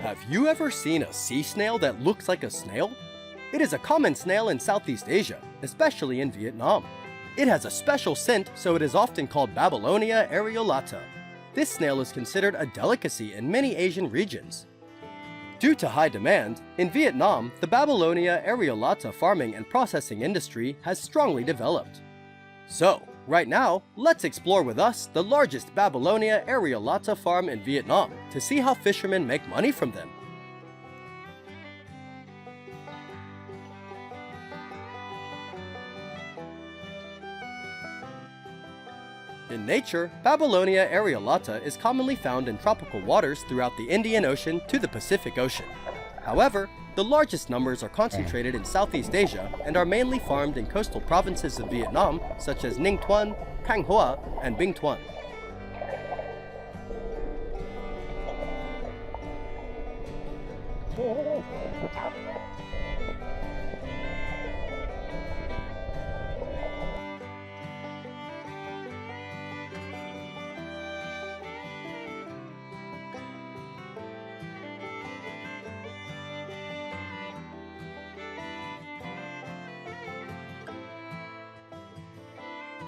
Have you ever seen a sea snail that looks like a snail? It is a common snail in Southeast Asia, especially in Vietnam. It has a special scent, so it is often called Babylonia Areolata. This snail is considered a delicacy in many Asian regions. Due to high demand, in Vietnam, the Babylonia Areolata farming and processing industry has strongly developed. So, right now, let's explore with us the largest Babylonia Areolata farm in Vietnam to see how fishermen make money from them. In nature, Babylonia Areolata is commonly found in tropical waters throughout the Indian Ocean to the Pacific Ocean. However, the largest numbers are concentrated in Southeast Asia and are mainly farmed in coastal provinces of Vietnam such as Ninh Thuan, Thanh Hoa, and Binh Thuan.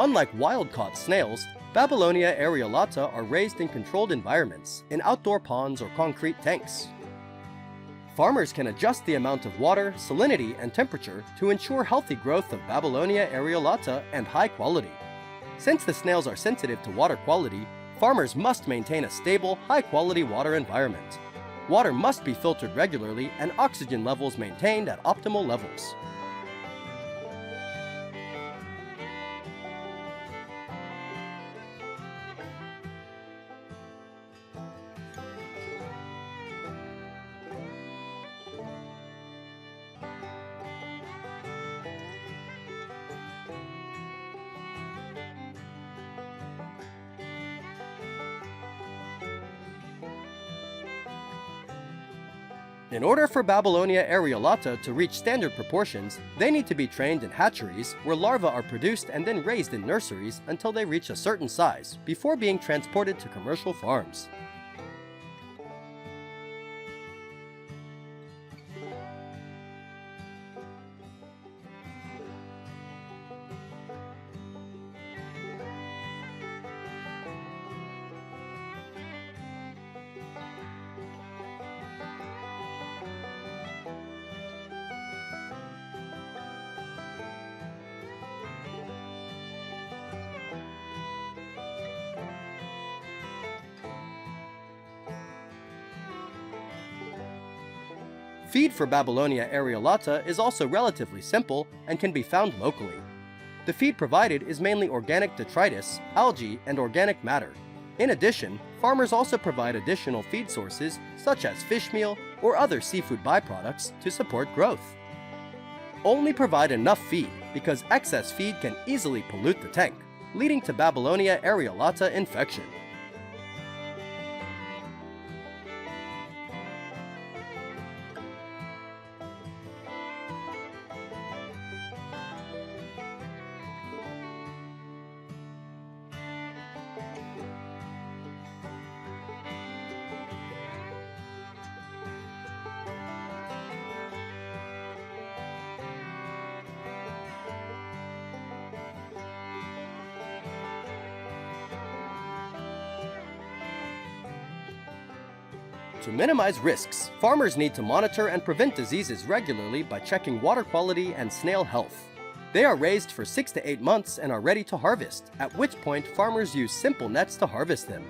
Unlike wild-caught snails, Babylonia Areolata are raised in controlled environments, in outdoor ponds or concrete tanks. Farmers can adjust the amount of water, salinity, and temperature to ensure healthy growth of Babylonia Areolata and high quality. Since the snails are sensitive to water quality, farmers must maintain a stable, high-quality water environment. Water must be filtered regularly and oxygen levels maintained at optimal levels. In order for Babylonia Areolata to reach standard proportions, they need to be trained in hatcheries where larvae are produced and then raised in nurseries until they reach a certain size before being transported to commercial farms. Feed for Babylonia Areolata is also relatively simple and can be found locally. The feed provided is mainly organic detritus, algae, and organic matter. In addition, farmers also provide additional feed sources such as fish meal or other seafood byproducts to support growth. Only provide enough feed because excess feed can easily pollute the tank, leading to Babylonia Areolata infection. To minimize risks, farmers need to monitor and prevent diseases regularly by checking water quality and snail health. They are raised for 6 to 8 months and are ready to harvest, at which point farmers use simple nets to harvest them.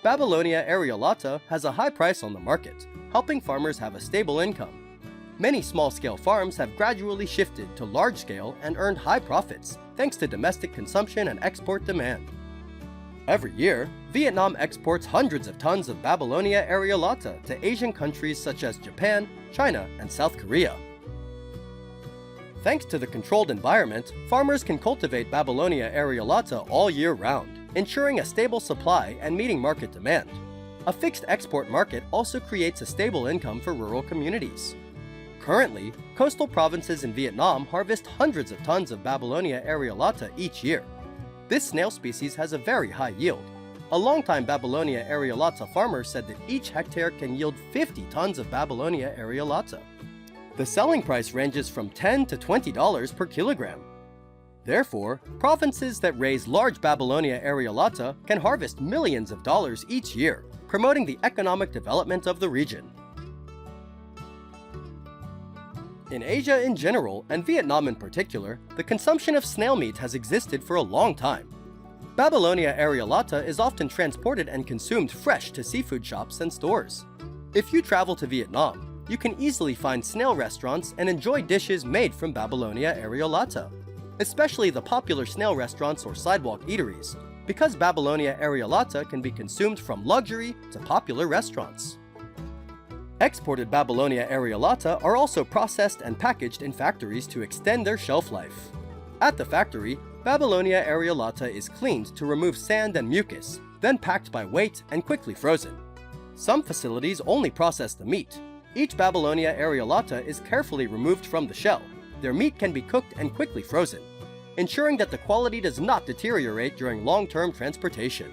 Babylonia Areolata has a high price on the market, helping farmers have a stable income. Many small-scale farms have gradually shifted to large-scale and earned high profits thanks to domestic consumption and export demand. Every year, Vietnam exports hundreds of tons of Babylonia Areolata to Asian countries such as Japan, China, and South Korea. Thanks to the controlled environment, farmers can cultivate Babylonia Areolata all year round, ensuring a stable supply and meeting market demand. A fixed export market also creates a stable income for rural communities. Currently, coastal provinces in Vietnam harvest hundreds of tons of Babylonia areolata each year. This snail species has a very high yield. A longtime Babylonia areolata farmer said that each hectare can yield 50 tons of Babylonia areolata. The selling price ranges from $10 to $20 per kilogram. Therefore, provinces that raise large Babylonia areolata can harvest millions of dollars each year, promoting the economic development of the region. In Asia in general, and Vietnam in particular, the consumption of snail meat has existed for a long time. Babylonia areolata is often transported and consumed fresh to seafood shops and stores. If you travel to Vietnam, you can easily find snail restaurants and enjoy dishes made from Babylonia areolata, especially the popular snail restaurants or sidewalk eateries, because Babylonia areolata can be consumed from luxury to popular restaurants. Exported Babylonia areolata are also processed and packaged in factories to extend their shelf life. At the factory, Babylonia areolata is cleaned to remove sand and mucus, then packed by weight and quickly frozen. Some facilities only process the meat. Each Babylonia areolata is carefully removed from the shell. Their meat can be cooked and quickly frozen, ensuring that the quality does not deteriorate during long-term transportation.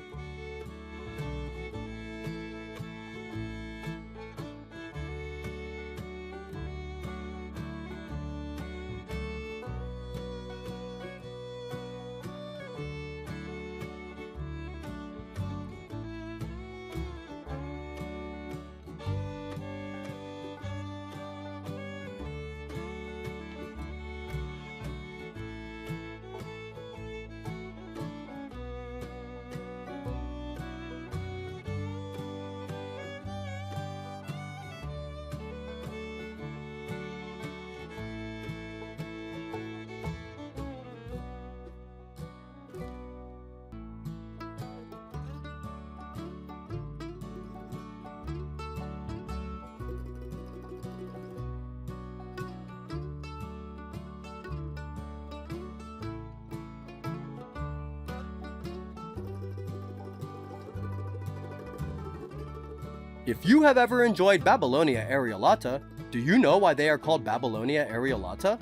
If you have ever enjoyed Babylonia areolata, do you know why they are called Babylonia areolata?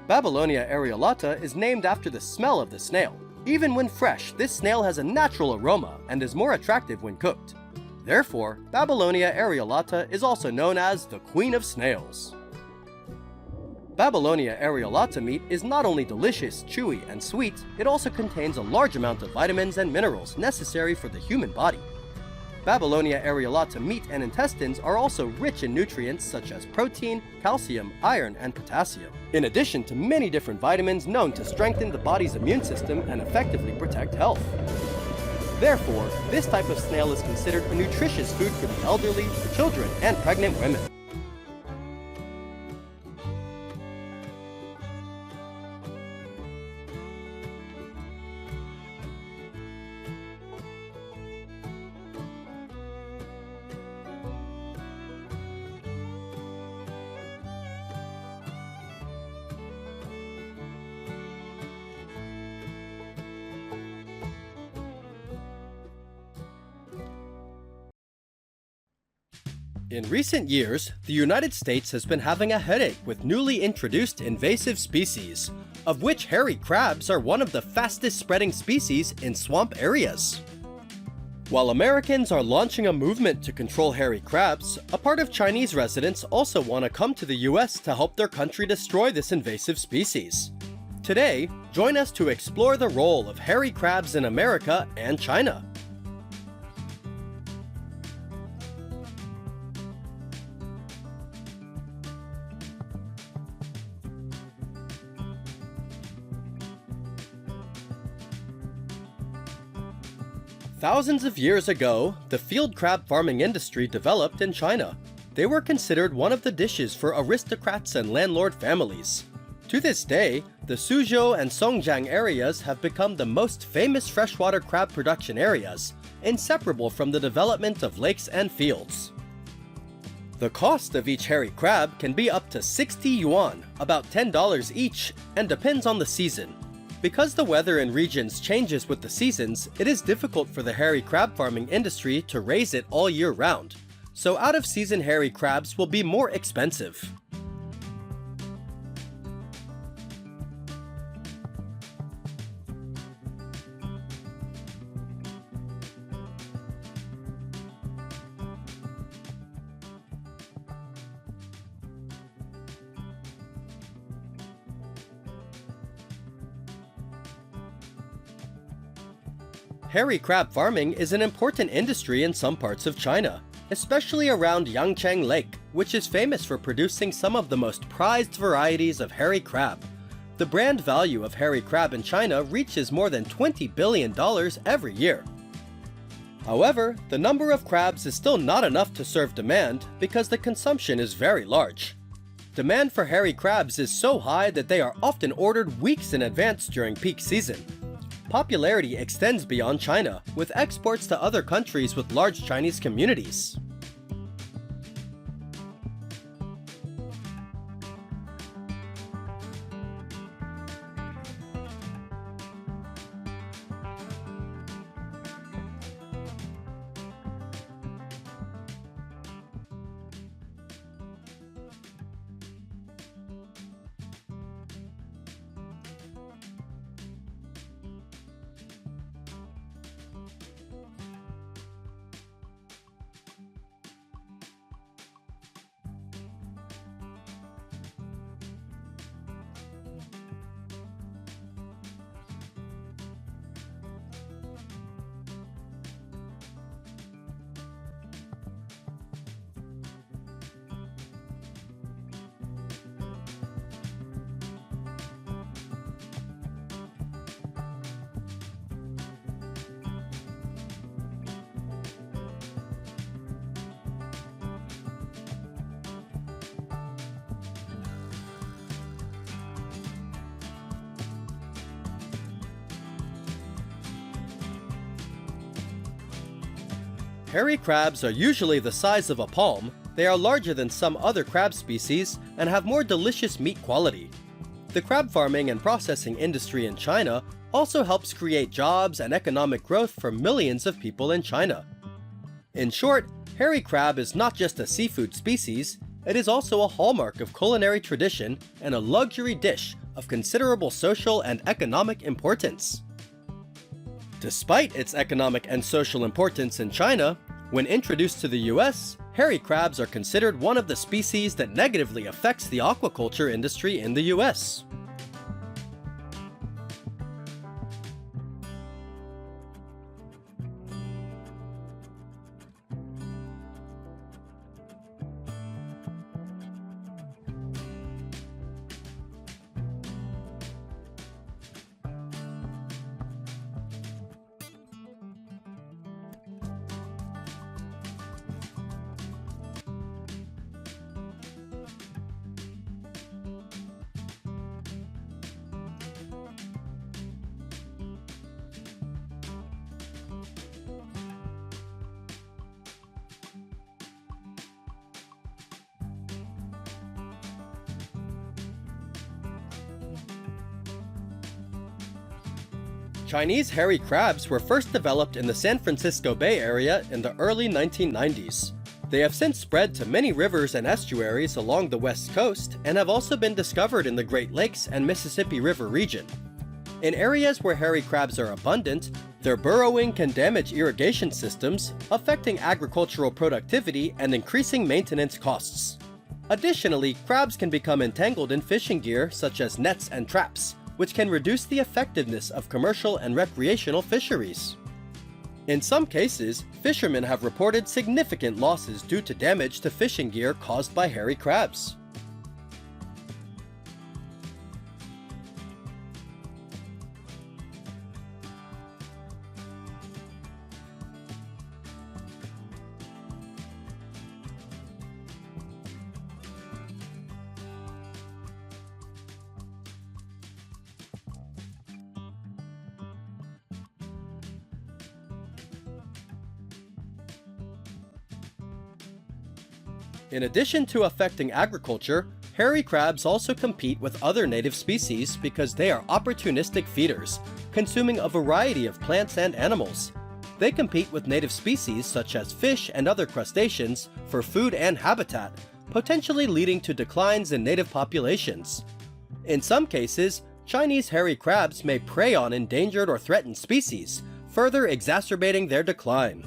Babylonia areolata is named after the smell of the snail. Even when fresh, this snail has a natural aroma and is more attractive when cooked. Therefore, Babylonia areolata is also known as the Queen of Snails. Babylonia areolata meat is not only delicious, chewy, and sweet, it also contains a large amount of vitamins and minerals necessary for the human body. Babylonia areolata meat and intestines are also rich in nutrients such as protein, calcium, iron, and potassium, in addition to many different vitamins known to strengthen the body's immune system and effectively protect health. Therefore, this type of snail is considered a nutritious food for the elderly, children, and pregnant women. In recent years, the United States has been having a headache with newly introduced invasive species, of which hairy crabs are one of the fastest spreading species in swamp areas. While Americans are launching a movement to control hairy crabs, a part of Chinese residents also want to come to the US to help their country destroy this invasive species. Today, join us to explore the role of hairy crabs in America and China. Thousands of years ago, the field crab farming industry developed in China. They were considered one of the dishes for aristocrats and landlord families. To this day, the Suzhou and Songjiang areas have become the most famous freshwater crab production areas, inseparable from the development of lakes and fields. The cost of each hairy crab can be up to 60 yuan, about $10 each, and depends on the season. Because the weather in regions changes with the seasons, it is difficult for the hairy crab farming industry to raise it all year round. so out-of-season hairy crabs will be more expensive. Hairy crab farming is an important industry in some parts of China, especially around Yangcheng Lake, which is famous for producing some of the most prized varieties of hairy crab. The brand value of hairy crab in China reaches more than $20 billion every year. However, the number of crabs is still not enough to serve demand because the consumption is very large. Demand for hairy crabs is so high that they are often ordered weeks in advance during peak season. Popularity extends beyond China, with exports to other countries with large Chinese communities. Hairy crabs are usually the size of a palm. They are larger than some other crab species and have more delicious meat quality. The crab farming and processing industry in China also helps create jobs and economic growth for millions of people in China. In short, hairy crab is not just a seafood species, it is also a hallmark of culinary tradition and a luxury dish of considerable social and economic importance. Despite its economic and social importance in China, when introduced to the US, hairy crabs are considered one of the species that negatively affects the aquaculture industry in the US. Chinese hairy crabs were first developed in the San Francisco Bay Area in the early 1990s. They have since spread to many rivers and estuaries along the West Coast and have also been discovered in the Great Lakes and Mississippi River region. In areas where hairy crabs are abundant, their burrowing can damage irrigation systems, affecting agricultural productivity and increasing maintenance costs. Additionally, crabs can become entangled in fishing gear such as nets and traps, which can reduce the effectiveness of commercial and recreational fisheries. In some cases, fishermen have reported significant losses due to damage to fishing gear caused by hairy crabs. In addition to affecting agriculture, hairy crabs also compete with other native species because they are opportunistic feeders, consuming a variety of plants and animals. They compete with native species such as fish and other crustaceans for food and habitat, potentially leading to declines in native populations. In some cases, Chinese hairy crabs may prey on endangered or threatened species, further exacerbating their decline.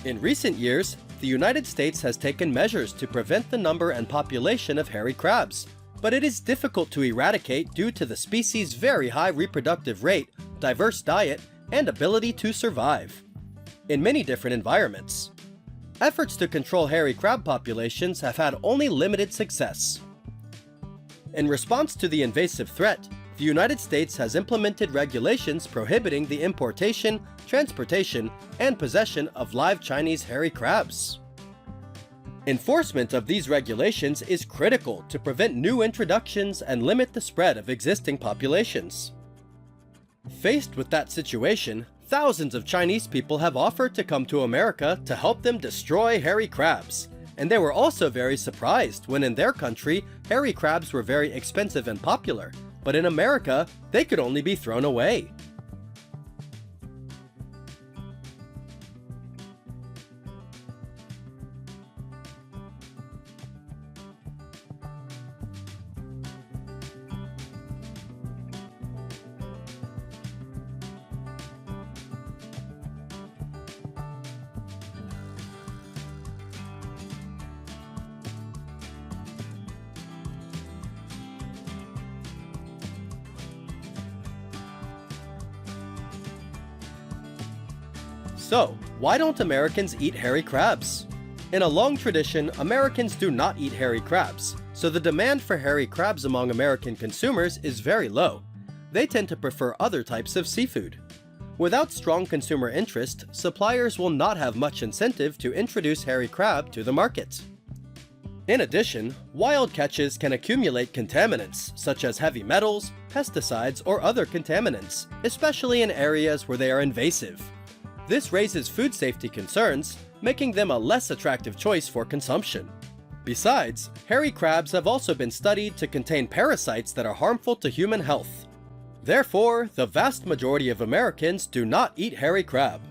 In recent years, the United States has taken measures to prevent the number and population of hairy crabs, but it is difficult to eradicate due to the species' very high reproductive rate, diverse diet, and ability to survive in many different environments. Efforts to control hairy crab populations have had only limited success. In response to the invasive threat, the United States has implemented regulations prohibiting the importation, transportation, and possession of live Chinese hairy crabs. Enforcement of these regulations is critical to prevent new introductions and limit the spread of existing populations. Faced with that situation, thousands of Chinese people have offered to come to America to help them destroy hairy crabs, and they were also very surprised when in their country, hairy crabs were very expensive and popular, but in America, they could only be thrown away. So, why don't Americans eat hairy crabs? In a long tradition, Americans do not eat hairy crabs, so the demand for hairy crabs among American consumers is very low. They tend to prefer other types of seafood. Without strong consumer interest, suppliers will not have much incentive to introduce hairy crab to the market. In addition, wild catches can accumulate contaminants such as heavy metals, pesticides, or other contaminants, especially in areas where they are invasive. This raises food safety concerns, making them a less attractive choice for consumption. Besides, hairy crabs have also been studied to contain parasites that are harmful to human health. Therefore, the vast majority of Americans do not eat hairy crab.